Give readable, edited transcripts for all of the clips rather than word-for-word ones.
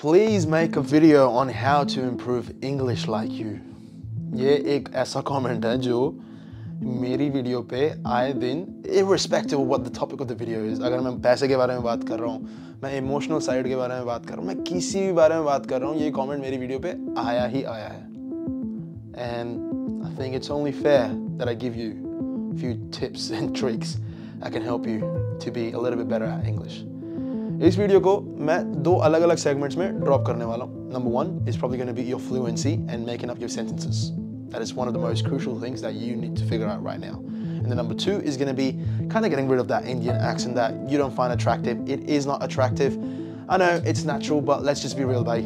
Please make a video on how to improve English like you. ये एक ऐसा comment है जो मेरी वीडियो पे आए दिन, irrespective of what the topic of the video is, अगर मैं पैसे के बारे में बात कर रहा हूँ, मैं इमोशनल साइड के बारे में बात कर रहा हूँ, मैं किसी भी बारे में बात कर रहा हूँ, ये कमेंट मेरी वीडियो पे आया ही आया है. And I think it's only fair that I give you a few tips and tricks that can help you to be a little bit better at English. इस वीडियो को मैं दो अलग अलग सेगमेंट्स में ड्रॉप करने वाला हूँ. Number one is probably going to be your fluency and making up your sentences. That is one of the most crucial things that you need to figure out right now. And then number two is going to be kind of getting rid of that Indian accent that you don't find attractive. It is not attractive. I know it's natural, but let's just be real, bhai.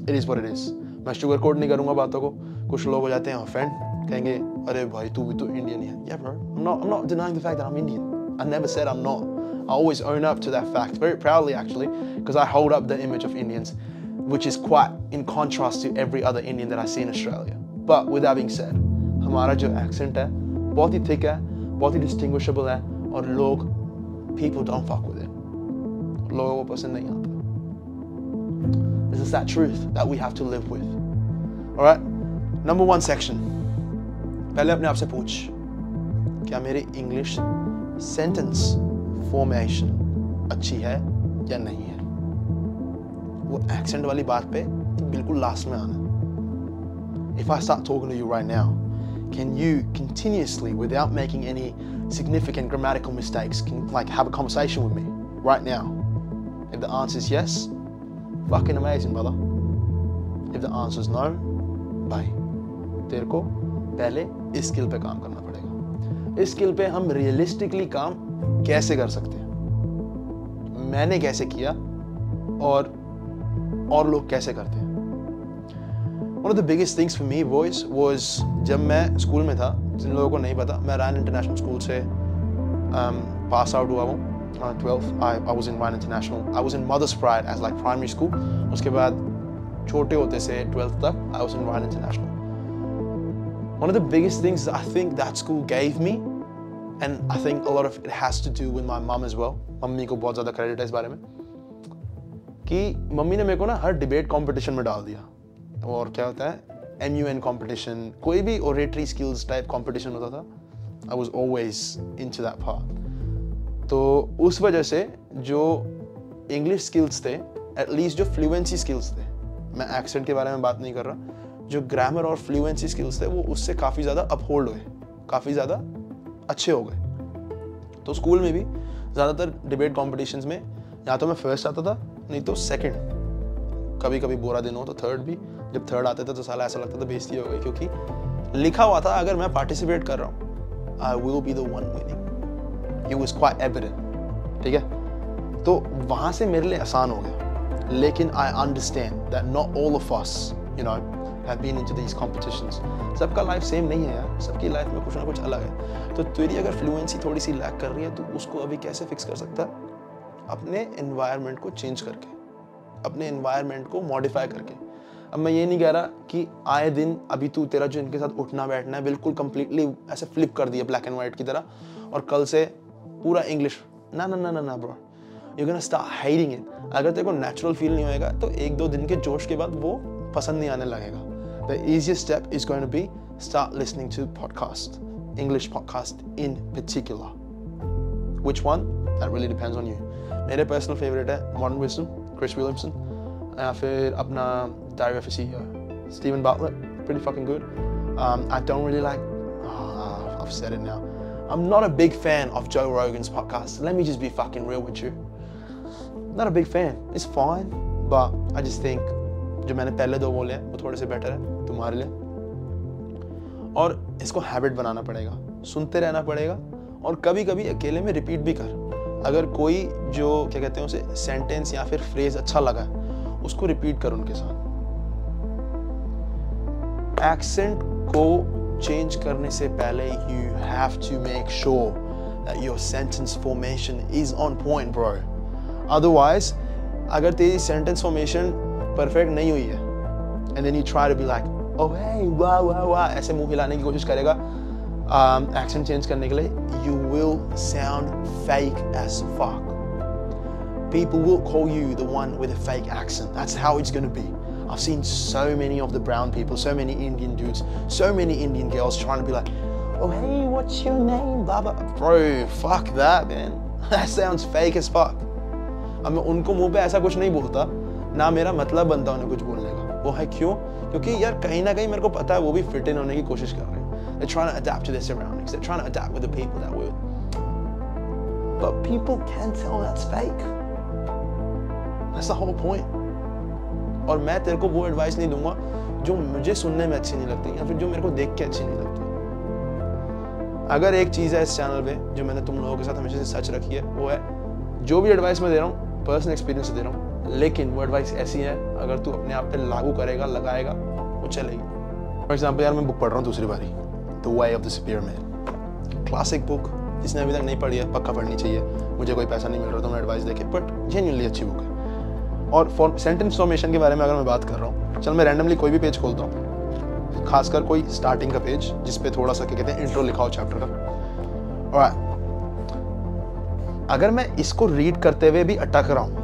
It is what it is. मैं sugar coat नहीं करूँगा बातों को. कुछ लोग हो जाते हैं ऑफेंड, कहेंगे अरे भाई तू भी तो इंडियन है. Yeah, bro. I'm not denying the fact that I'm Indian. I never said I'm not. I always own up to that fact, very proudly actually, because I hold up the image of Indians, which is quite in contrast to every other Indian that I see in Australia. But with that being said, हमारा जो accent है बहुत ही thick है, बहुत ही distinguishable है, और लोग, people don't fuck with it. लोगों को पसंद नहीं आता. This is that truth that we have to live with. All right, number one section. पहले अपने आप से पूछ, क्या मेरी English sentence फॉर्मेशन अच्छी है या नहीं है. वो एक्सेंट वाली बात पे तो बिल्कुल लास्ट में आना. If I start talking to you right now, can you continuously, without making any significant grammatical mistakes, can like have a conversation with me right now? If the answer is yes, fucking amazing, brother. If the answer is no, bye. तेरे को पहले इस skill पे काम करना पड़ेगा. इस skill पे हम रियलिस्टिकली काम कैसे कर सकते हैं, मैंने कैसे किया और लोग कैसे करते हैं. One of the biggest things for me, boys, was जब मैं स्कूल में था, जिन लोगों को नहीं पता, मैं रायन इंटरनेशनल स्कूल से पास आउट हुआ हूँ. 12th I was in Ryan International. I was in Mother's Pride as like primary school. उसके बाद छोटे होते से 12th तक I was in Ryan International. One of the biggest things I think that school gave me, and I think a lot of it has to do with my mom as well. Mummy को बहुत ज़्यादा credit है इस बारे में, कि mummy ने मेरे को ना हर डिबेट कंपटीशन में डाल दिया. और क्या होता है, MUN कंपटीशन, कोई भी ओरेटरी स्किल्स टाइप कंपटीशन होता था, I was always into that part. तो उस वजह से जो इंग्लिश स्किल्स थे, एटलीस्ट जो फ्लुएंसी स्किल्स थे, मैं एक्सेंट के बारे में बात नहीं कर रहा, जो ग्रामर और फ्लुएंसी स्किल्स थे वो उससे काफ़ी ज़्यादा अपहोल्ड हुए, काफ़ी ज़्यादा अच्छे हो गए. तो स्कूल में भी ज़्यादातर डिबेट कॉम्पिटिशन्स में या तो मैं फर्स्ट आता था, नहीं तो सेकंड, कभी कभी बुरा दिन हो तो थर्ड भी. जब थर्ड आते थे तो साला ऐसा लगता था बेइज्जती हो गई, क्योंकि लिखा हुआ था अगर मैं पार्टिसिपेट कर रहा हूँ, I will be the one winning. It was quite evident. ठीक है, तो वहाँ से मेरे लिए आसान हो गया. लेकिन I understand that not all of us, you know, have been into these competitions. सबका लाइफ सेम नहीं है यार, सबकी लाइफ में कुछ ना कुछ अलग है. तो तेरी अगर फ्लुएंसी थोड़ी सी लैक कर रही है, तो उसको अभी कैसे फिक्स कर सकता है? अपने एनवायरनमेंट को चेंज करके, अपने एनवायरनमेंट को मॉडिफाई करके. अब मैं ये नहीं कह रहा कि आए दिन अभी तू तेरा जो इनके साथ उठना बैठना है बिल्कुल कंप्लीटली ऐसे फ्लिप कर दिया ब्लैक एंड व्हाइट की तरह, और कल से पूरा इंग्लिश. ना ना ना ना ना bro, you gonna start hiding it. अगर तेरे को नेचुरल फील नहीं होएगा तो एक दो दिन के जोश के बाद वो पसंद नहीं आने लगेगा. The easiest step is going to be start listening to podcasts, English podcast in particular. Which one? That really depends on you. मेरे personal favorite है Modern Wisdom, Chris Williamson, या फिर अपना Diary of a CEO, Stephen Bartlett, pretty fucking good. I don't really like, I've said it now, I'm not a big fan of Joe Rogan's podcast. Let me just be fucking real with you. Not a big fan. It's fine, but I just think जो मैंने पहले दो बोले हैं वो थोड़े से better है तुम्हारे लिए. और इसको हैबिट बनाना पड़ेगा, सुनते रहना पड़ेगा, और कभी कभी अकेले में रिपीट भी कर. अगर कोई जो क्या कहते हैं उसे सेंटेंस या फिर फ्रेज अच्छा लगा है, उसको रिपीट कर उनके साथ. एक्सेंट को चेंज करने से पहले you have to make sure that your sentence formation is on point bro. Otherwise अगर तेरी सेंटेंस फॉर्मेशन परफेक्ट नहीं हुई है, and then you try to be like, oh hey, वाह वाह वाह, ऐसे मुंह हिलाने की कोशिश करेगा एक्सेंट चेंज करने के लिए, you will sound fake as fuck. people will call you the one with a fake accent. That's how it's going to be. I've seen so many of the brown people, so many Indian dudes, so many Indian girls trying to be like, oh hey, what's your name, blah blah. Bro, fuck that, man. That sounds fake as fuck. अब मैं उनको मुंह पे ऐसा कुछ नहीं बोलता, ना मेरा मतलब बनता उन्हें कुछ बोलने का। वो है क्यों? क्योंकि यार कहीं ना कहीं मेरे को पता है वो भी फिट इन होने की कोशिश कर रहे हैं। They're trying to adapt to their surroundings. They're trying to adapt with the people that we're. But people can tell that's fake. That's the whole point. और मैं तेरे को वो एडवाइस नहीं दूंगा जो मुझे सुनने में अच्छी नहीं लगती या फिर जो मेरे को देख के अच्छी नहीं लगती। अगर एक चीज़ है इस चैनल पे जो मैंने तुम लोगों के साथ हमेशा से सच रखी है, वो है जो भी एडवाइस मैं दे रहा हूँ पर्सनल एक्सपीरियंस से दे रहा हूँ, लेकिन वो एडवाइस ऐसी है अगर तू अपने आप पे लागू करेगा, लगाएगा, वो चलेगी। फॉर एग्जाम्पल यार मैं बुक पढ़ रहा हूँ दूसरी बारी, the way of the superior man, classic book, जिसने अभी तक नहीं पढ़ी है पक्का पढ़नी चाहिए। मुझे कोई पैसा नहीं मिल रहा तो मैं एडवाइस देके, बट जेन्युइनली अच्छी बुक है। और सेंटेंस फॉर्मेशन के बारे में अगर मैं बात कर रहा हूँ, चल मैं रैंडमली कोई भी पेज खोलता हूँ, खासकर कोई स्टार्टिंग का पेज जिसपे थोड़ा सा क्या कहते हैं इंट्रो लिखा हो चैप्टर का, और अगर मैं इसको रीड करते हुए भी अटक रहा हूँ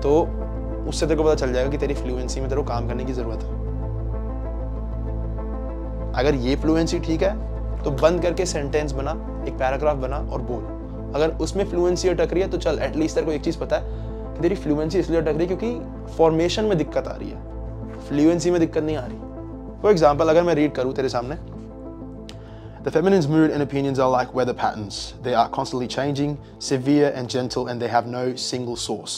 तो उससे तेरे को पता चल जाएगा कि तेरी फ्लुएंसी में तेरे को काम करने की जरूरत है। अगर ये फ्लुएंसी ठीक है तो बंद करके सेंटेंस बना, एक पैराग्राफ बना और बोल। अगर उसमें फ्लुएंसी अटक रही है तो चल एटलीस्ट तेरे को एक चीज पता है कि तेरी फ्लुएंसी इसलिए अटक रही है क्योंकि फॉर्मेशन में दिक्कत आ रही है, फ्लुएंसी में दिक्कत नहीं आ रही। फॉर एग्जाम्पल अगर मैं रीड करूँ तेरे सामने, The feminine's mood and opinions are like weather patterns. They are constantly changing, severe and gentle, and they have no single source.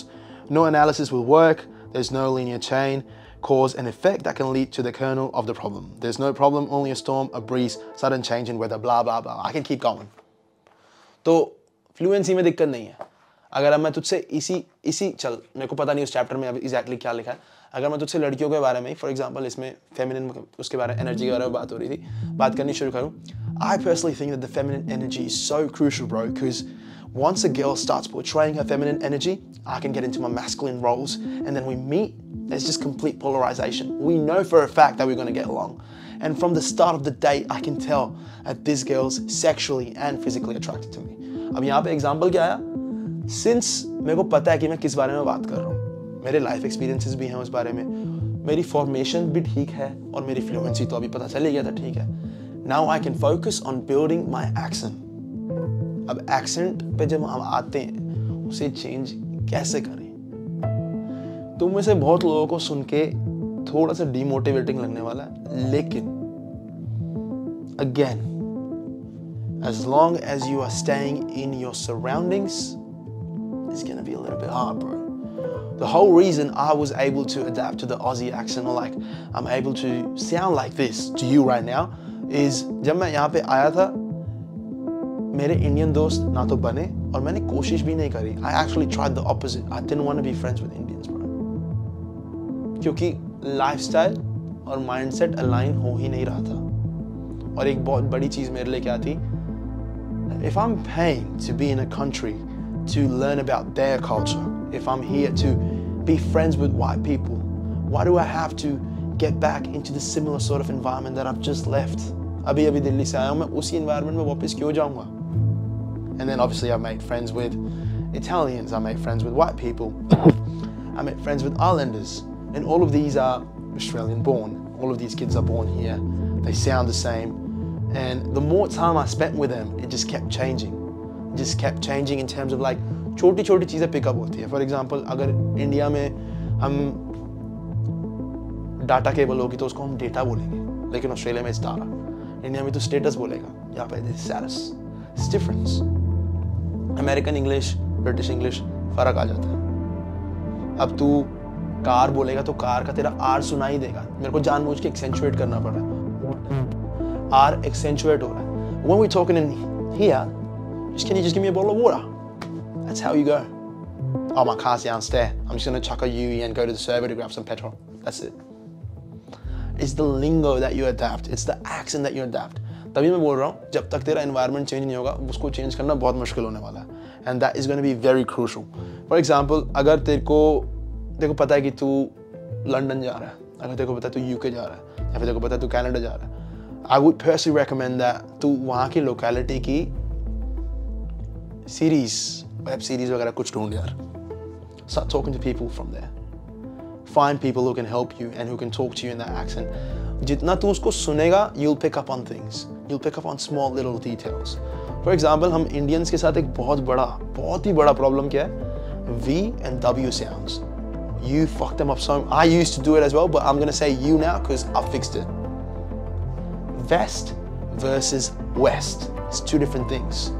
No analysis will work. There's no linear chain, cause and effect that can lead to the kernel of the problem. There's no problem, only a storm, a breeze, sudden change in weather, blah, blah, blah. I can keep going. तो fluency में दिक्कत नहीं है। अगर अब मैं तुझसे इसी चल मेरे को पता नहीं उस चैप्टर में अभी एग्जैक्टली क्या लिखा है, अगर मैं तुझसे लड़कियों के बारे में फॉर एग्जांपल इसमें फेमिनिन उसके बारे में एनर्जी के बारे में बात हो रही थी, बात करनी शुरू करूँ, I personally think that the feminine energy is so crucial, bro, because once a girl starts portraying her feminine energy, I can get into my masculine roles, and then we meet, there's just complete polarization. We know for a fact that we're going to get along. And from the start of the date, I can tell that this girl's sexually and physically attracted to me. अब यहाँ पे example क्या आया? Since मेरे को पता है कि मैं किस बारे में बात कर रहा हूँ, मेरे लाइफ एक्सपीरियंसेस भी हैं उस बारे में, मेरी फॉर्मेशन भी ठीक है और मेरी फ्लुएंसी तो अभी पता चल ही गया था, ठीक है। Now I can focus on building my accent. अब accent पे जब हम आते हैं उसे change कैसे करें? तुम में से बहुत लोगों को सुन के थोड़ा सा demotivating लगने वाला है, लेकिन again, as long as you are staying in your surroundings, it's gonna be a little bit hard, bro. The whole reason I was able to adapt to the Aussie accent, or like I'm able to sound like this to you right now, is जब मैं यहाँ पे आया था मेरे Indian दोस्त ना तो बने और मैंने कोशिश भी नहीं करी। I actually tried the opposite. I didn't want to be friends with Indians, bro. क्योंकि लाइफस्टाइल और माइंडसेट अलाइन हो ही नहीं रहा था। और एक बहुत बड़ी चीज़ मेरे लिए क्या थी? If I'm paying to be in a country to learn about their culture, if I'm here to be friends with white people, why do I have to get back into the similar sort of environment that I've just left? अभी दिल्ली से आया हूँ मैं, उसी environment में वापस क्यों जाऊँगा? And then obviously I made friends with Italians, I made friends with white people, I made friends with Islanders, and all of these are Australian born. All of these kids are born here. They sound the same, and the more time I spent with them, it just kept changing. It just kept changing in terms of like छोटी छोटी चीज़ें pickup होती है। For example अगर India में हम data cable होगी तो उसको हम डेटा बोलेंगे, लेकिन ऑस्ट्रेलिया में डाटा, इंडिया में तो स्टेटस बोलेगा, यहाँ पे status, it's difference. American English, British English फर्क आ जाता है। अब तू कार बोलेगा तो कार का तेरा आर सुनाई देगा, मेरे को जानबूझ के एक्सेंचुएट करना पड़ रहा है, आर एक्सेंचुएट हो रहा है। When we're talking in here, can you just give me a bottle of water? That's how you go. Oh, my car's downstairs. I'm just going to chuck a UE and go to the server to grab some petrol. That's it. It's the lingo that you adapt. It's the accent that you adapt. तभी मैं बोल रहा हूँ जब तक तेरा environment change नहीं होगा उसको change करना बहुत मुश्किल होने वाला है. And that is going to be very crucial. For example, अगर तेरे को पता है कि तू लंदन जा रहा है, अगर तेरे को पता है तू UK जा रहा है, या फिर तेरे को पता है तू कनाडा जा रहा है, I would personally recommend that तू वहाँ की locality की सीरीज, वेब सीरीज वगैरह कुछ ढूंढ यार. Start talking to people from there. Find people who can help you and who can talk to you in that accent. जितना तू उसको सुनेगा, you'll pick up on things. You'll pick up on small little details. For example, हम Indians के साथ एक बहुत ही बड़ा problem क्या है? V and W sounds. You fuck them up so much. I used to do it as well, but I'm gonna say you now because I fixed it. West versus West. It's two different things.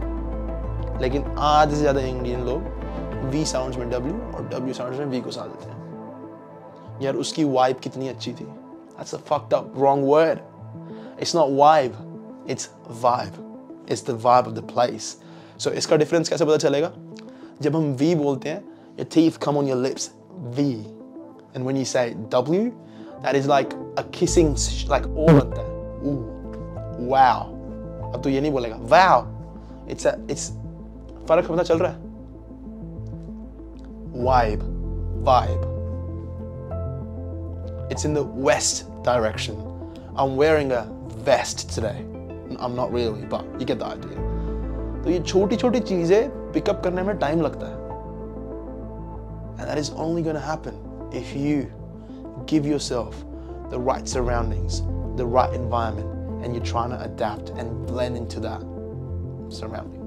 लेकिन आधे से ज़्यादा Indian लोग V sounds में W और W sounds में V को साथ देते हैं. यार उसकी vibe कितनी अच्छी थी. That's a fucked up wrong word. It's not vibe, it's vibe. It's the vibe of the place. So इसका difference कैसे पता चलेगा? जब हम V बोलते हैं, your teeth come on your lips, V. And when you say W, that is like a kissing, like O बनता है. Ooh, wow. अब तो ये नहीं बोलेगा, wow. It's फर्क पता चल रहा है? Vibe. It's in the west direction. I'm wearing a vest today. I'm not really, but you get the idea. तो ये छोटी चीजें pick up करने में time लगता है. And that is only going to happen if you give yourself the right surroundings, the right environment, and you're trying to adapt and blend into that surrounding.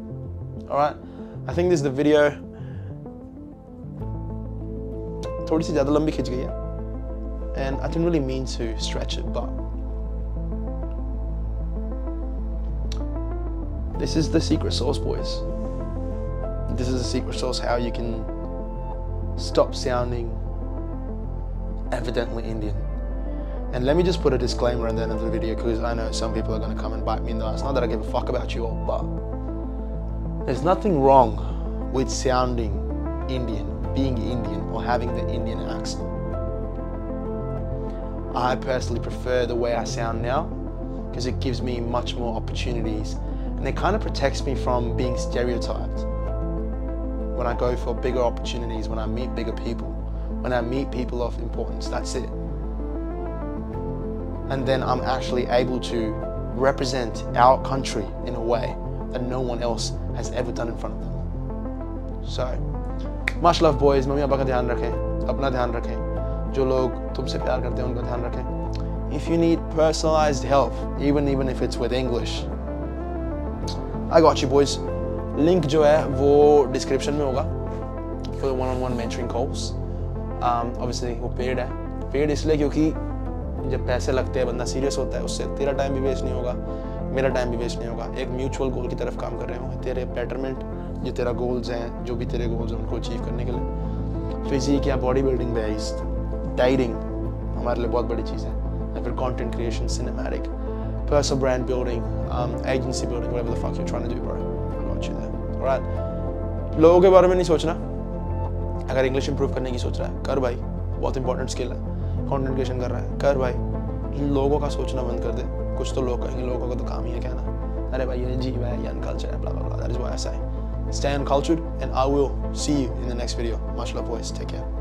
Alright? I think this is the video. थोड़ी सी ज़्यादा लंबी खिंच गई है. And I didn't really mean to stretch it, but this is the secret sauce, boys. This is the secret sauce, how you can stop sounding evidently Indian. And let me just put a disclaimer at the end of the video, because I know some people are going to come and bite me in the ass. Not that I give a fuck about you all, but there's nothing wrong with sounding Indian, being Indian, or having the Indian accent. I personally prefer the way I sound now because it gives me much more opportunities, and it kind of protects me from being stereotyped. When I go for bigger opportunities, when I meet bigger people, when I meet people of importance, that's it. And then I'm actually able to represent our country in a way that no one else has ever done in front of them. So, much love, boys. Mummy papa का ध्यान रखें, अपना ध्यान रखें. जो लोग तुमसे प्यार करते हैं उनका ध्यान रखें. If you need personalized help, even if it's with English, I got you, boys. Link जो है वो description में होगा for the one-on-one mentoring calls. Obviously वो paid है. Paid इसलिए क्योंकि जब पैसे लगते हैं बंदा सीरियस होता है, उससे तेरा टाइम भी वेस्ट नहीं होगा, मेरा टाइम भी वेस्ट नहीं होगा. एक म्यूचुअल गोल की तरफ काम कर रहे हो. तेरे बेटरमेंट, जो तेरा गोल्स हैं, जो भी तेरे गोल्स हैं उनको अचीव करने के लिए. फिजिक या बॉडी बिल्डिंग बेस्ड, डाइटिंग हमारे लिए बहुत बड़ी चीज़ है. या फिर content creation, cinematic, personal brand building, agency building, whatever the fuck you trying to do, bro. I got you there. Alright. लोगों के बारे में नहीं सोचना. अगर इंग्लिश इंप्रूव करने की सोच रहा है, कर भाई. बहुत इंपॉर्टेंट स्किल है. कंटेंट क्रिएशन कर रहा है, कर भाई. लोगों का सोचना बंद कर दे. कुछ तो लोग कहेंगे, लोगों का तो काम ही है कहना, अरे भाई ये जीव है, ये अनकल्चर्ड है, blah blah blah. That is why I say stay uncultured, and I will see you in the next video. Much love, boys. Take care.